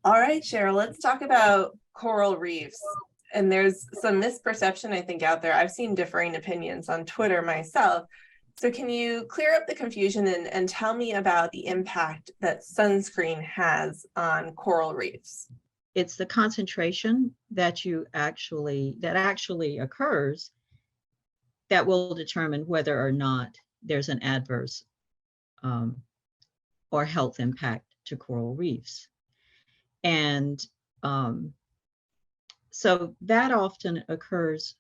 All right, Cheryl, let's talk about coral reefs. And there's some misperception, I think, out there. I've seen differing opinions on Twitter myself. So can you clear up the confusion and tell me about the impact that sunscreen has on coral reefs? It's the concentration that actually occurs that will determine whether or not there's an adverse or health impact to coral reefs. And so that often occurs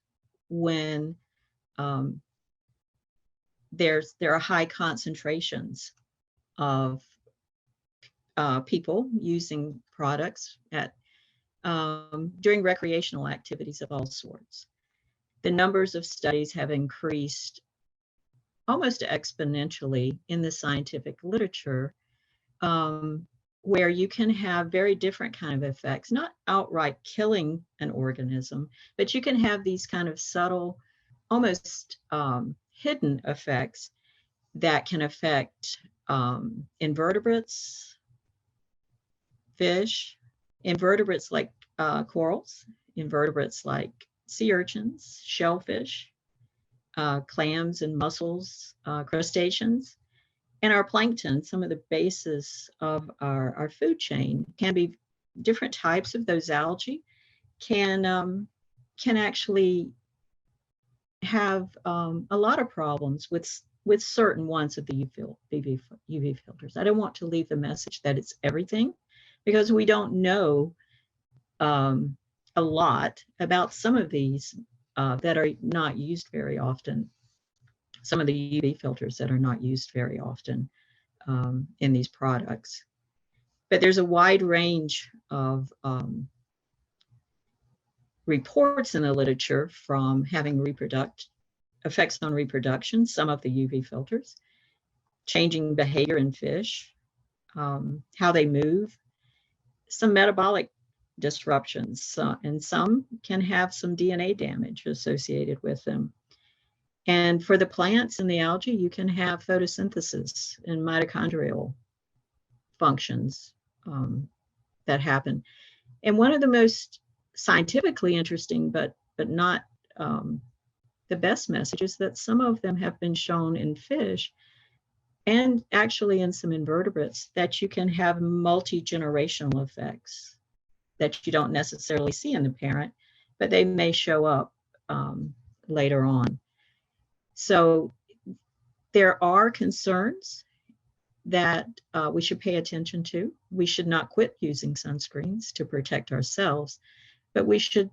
when there are high concentrations of people using products during recreational activities of all sorts. The numbers of studies have increased almost exponentially in the scientific literature, where you can have very different kind of effects, not outright killing an organism, but you can have these kind of subtle, almost hidden effects that can affect invertebrates, fish, invertebrates like corals, invertebrates like sea urchins, shellfish, clams and mussels, crustaceans, and our plankton. Some of the basis of our food chain can be different types of those algae can actually have a lot of problems with certain ones of the UV filters. I don't want to leave the message that it's everything, because we don't know a lot about some of these that are not used very often, some of the UV filters that are not used very often in these products. But there's a wide range of reports in the literature, from having effects on reproduction, some of the UV filters, changing behavior in fish, how they move, some metabolic disruptions, and some can have some DNA damage associated with them. And for the plants and the algae, you can have photosynthesis and mitochondrial functions that happen. And one of the most scientifically interesting, but not the best messages, that some of them have been shown in fish and actually in some invertebrates, that you can have multi-generational effects that you don't necessarily see in the parent, but they may show up later on. So there are concerns that we should pay attention to. We should not quit using sunscreens to protect ourselves, but we should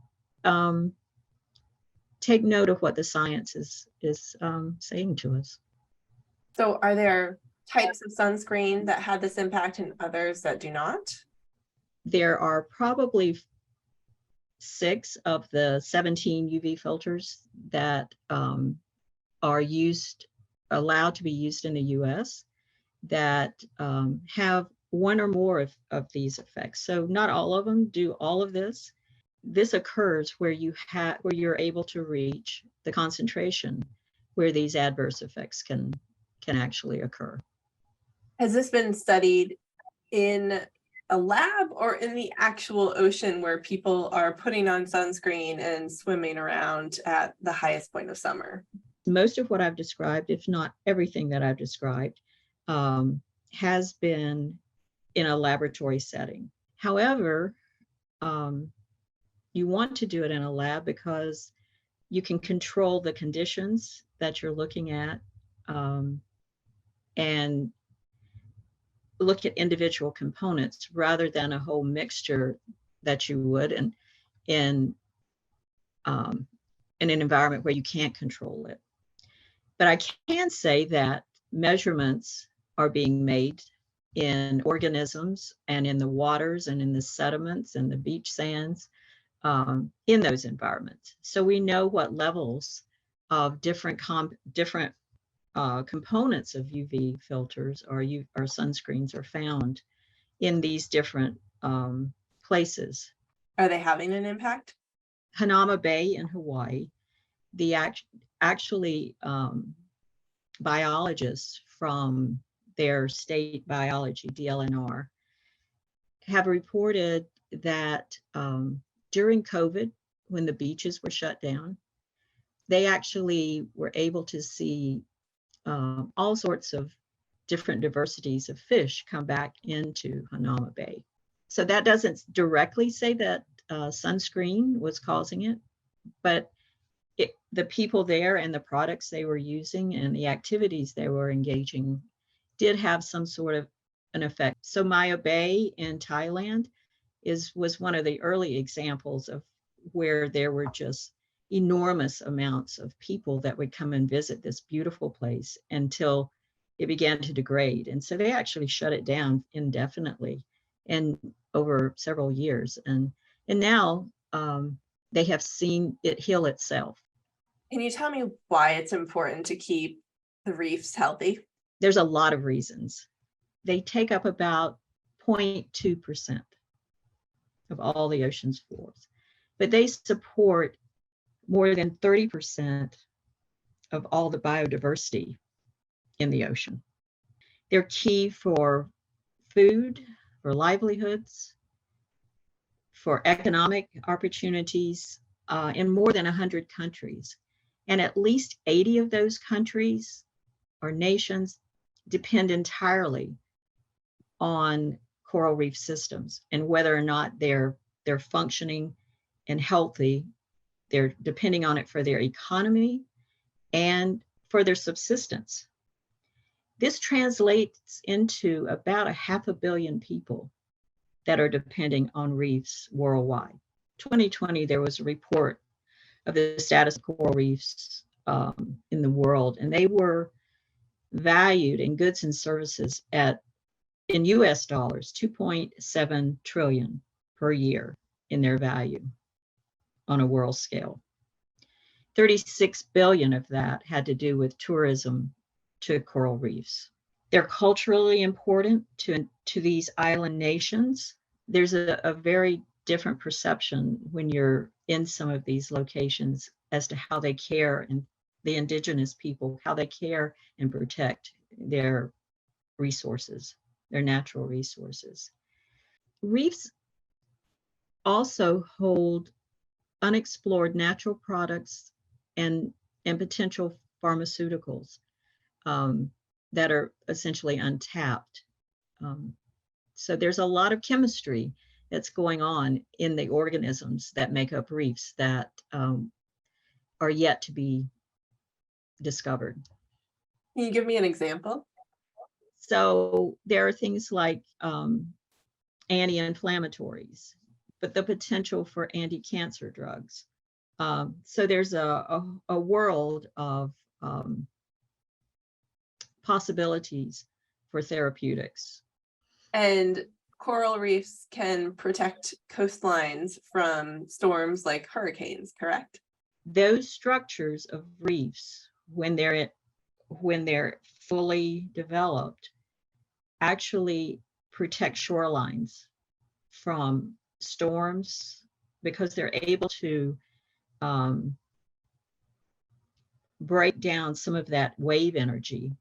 take note of what the science is saying to us. So are there types of sunscreen that have this impact and others that do not? There are probably 6 of the 17 UV filters that are allowed to be used in the US that have one or more of these effects. So not all of them do all of this. This occurs where you're able to reach the concentration where these adverse effects can actually occur. Has this been studied in a lab or in the actual ocean, where people are putting on sunscreen and swimming around at the highest point of summer? Most of what I've described, if not everything that I've described, has been in a laboratory setting. However, you want to do it in a lab because you can control the conditions that you're looking at and look at individual components rather than a whole mixture that you would in an environment where you can't control it. But I can say that measurements are being made in organisms and in the waters and in the sediments and the beach sands in those environments. So we know what levels of different components of UV filters or sunscreens are found in these different places. Are they having an impact? Hanauma Bay in Hawaii, the biologists from their state biology, DLNR, have reported that during COVID, when the beaches were shut down, they actually were able to see all sorts of different diversities of fish come back into Hanauma Bay. So that doesn't directly say that sunscreen was causing it, but the people there and the products they were using and the activities they were engaging did have some sort of an effect. So Maya Bay in Thailand was one of the early examples of where there were just enormous amounts of people that would come and visit this beautiful place until it began to degrade. And so they actually shut it down indefinitely and over several years. And now they have seen it heal itself. Can you tell me why it's important to keep the reefs healthy? There's a lot of reasons. They take up about 0.2% of all the ocean's floors, but they support more than 30% of all the biodiversity in the ocean. They're key for food, for livelihoods, for economic opportunities in more than 100 countries. And at least 80 of those countries or nations depend entirely on coral reef systems, and whether or not they're functioning and healthy, they're depending on it for their economy and for their subsistence. This translates into about 500 million people that are depending on reefs worldwide. 2020, there was a report of the status of coral reefs in the world, and they were valued in goods and services in US dollars, 2.7 trillion per year in their value on a world scale. 36 billion of that had to do with tourism to coral reefs. They're culturally important to these island nations. There's a very different perception when you're in some of these locations as to how they care, and the indigenous people, how they care and protect their resources, their natural resources. Reefs also hold unexplored natural products and potential pharmaceuticals that are essentially untapped. So there's a lot of chemistry that's going on in the organisms that make up reefs that are yet to be discovered. Can you give me an example? So there are things like anti-inflammatories, but the potential for anti-cancer drugs. So there's a world of possibilities for therapeutics. And coral reefs can protect coastlines from storms like hurricanes, correct? Those structures of reefs, when they're fully developed, actually protect shorelines from storms because they're able to break down some of that wave energy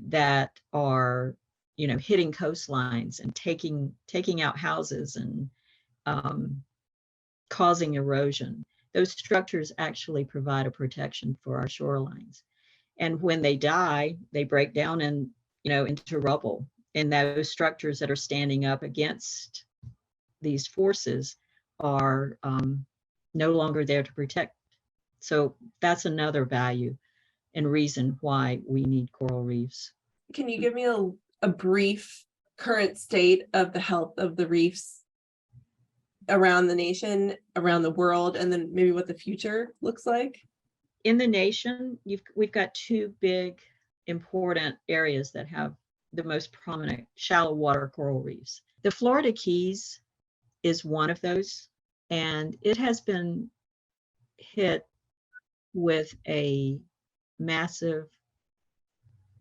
that are, hitting coastlines and taking out houses and causing erosion. Those structures actually provide a protection for our shorelines. And when they die, they break down and, into rubble. And those structures that are standing up against these forces are no longer there to protect. So that's another value and reason why we need coral reefs. Can you give me a brief current state of the health of the reefs around the nation, around the world, and then maybe what the future looks like? In the nation, we've got two big important areas that have the most prominent shallow water coral reefs. The Florida Keys is one of those, and it has been hit with a massive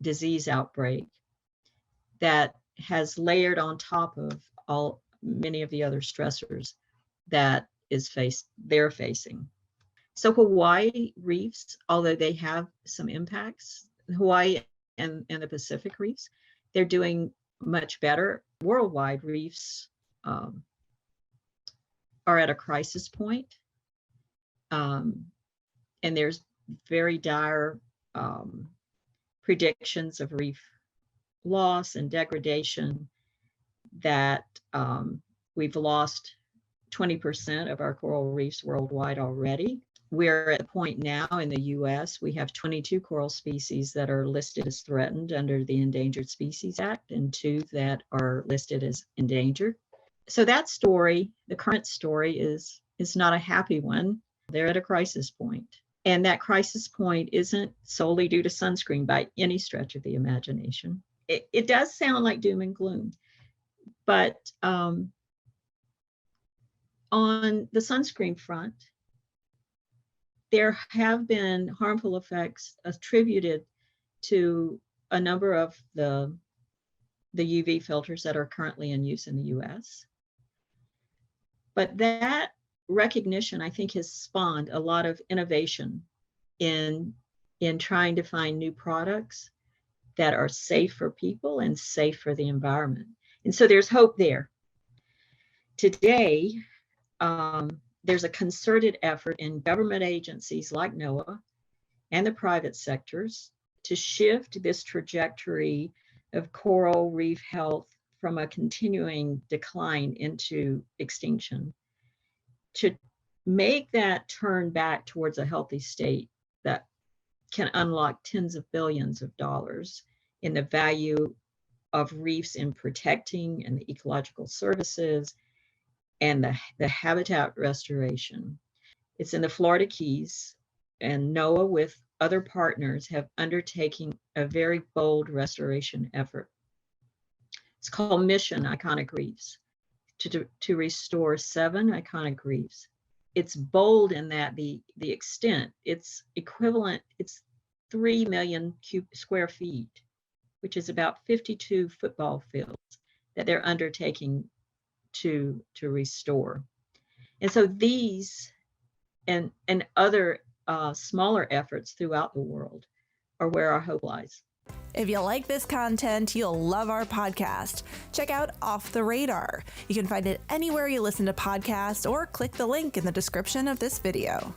disease outbreak that has layered on top of many of the other stressors that they're facing. So Hawaii reefs, although they have some impacts, Hawaii and the Pacific reefs, they're doing much better. Worldwide reefs are at a crisis point. And there's very dire predictions of reef loss and degradation, that we've lost 20% of our coral reefs worldwide already. We're at a point now in the US, we have 22 coral species that are listed as threatened under the Endangered Species Act, and 2 that are listed as endangered. So that story, the current story, is not a happy one. They're at a crisis point. And that crisis point isn't solely due to sunscreen by any stretch of the imagination. It does sound like doom and gloom, but on the sunscreen front, there have been harmful effects attributed to a number of the UV filters that are currently in use in the US. But that recognition, I think, has spawned a lot of innovation in trying to find new products that are safe for people and safe for the environment. And so there's hope there. Today, there's a concerted effort in government agencies like NOAA and the private sectors to shift this trajectory of coral reef health from a continuing decline into extinction, to make that turn back towards a healthy state that can unlock tens of billions of dollars in the value of reefs in protecting and the ecological services and the habitat restoration. It's in the Florida Keys, and NOAA with other partners have undertaken a very bold restoration effort. It's called Mission Iconic Reefs, to restore 7 iconic reefs. It's bold in that the extent, it's equivalent, it's 3 million square feet, which is about 52 football fields that they're undertaking to restore. And so these and other smaller efforts throughout the world are where our hope lies. If you like this content, you'll love our podcast. Check out Off the Radar. You can find it anywhere you listen to podcasts, or click the link in the description of this video.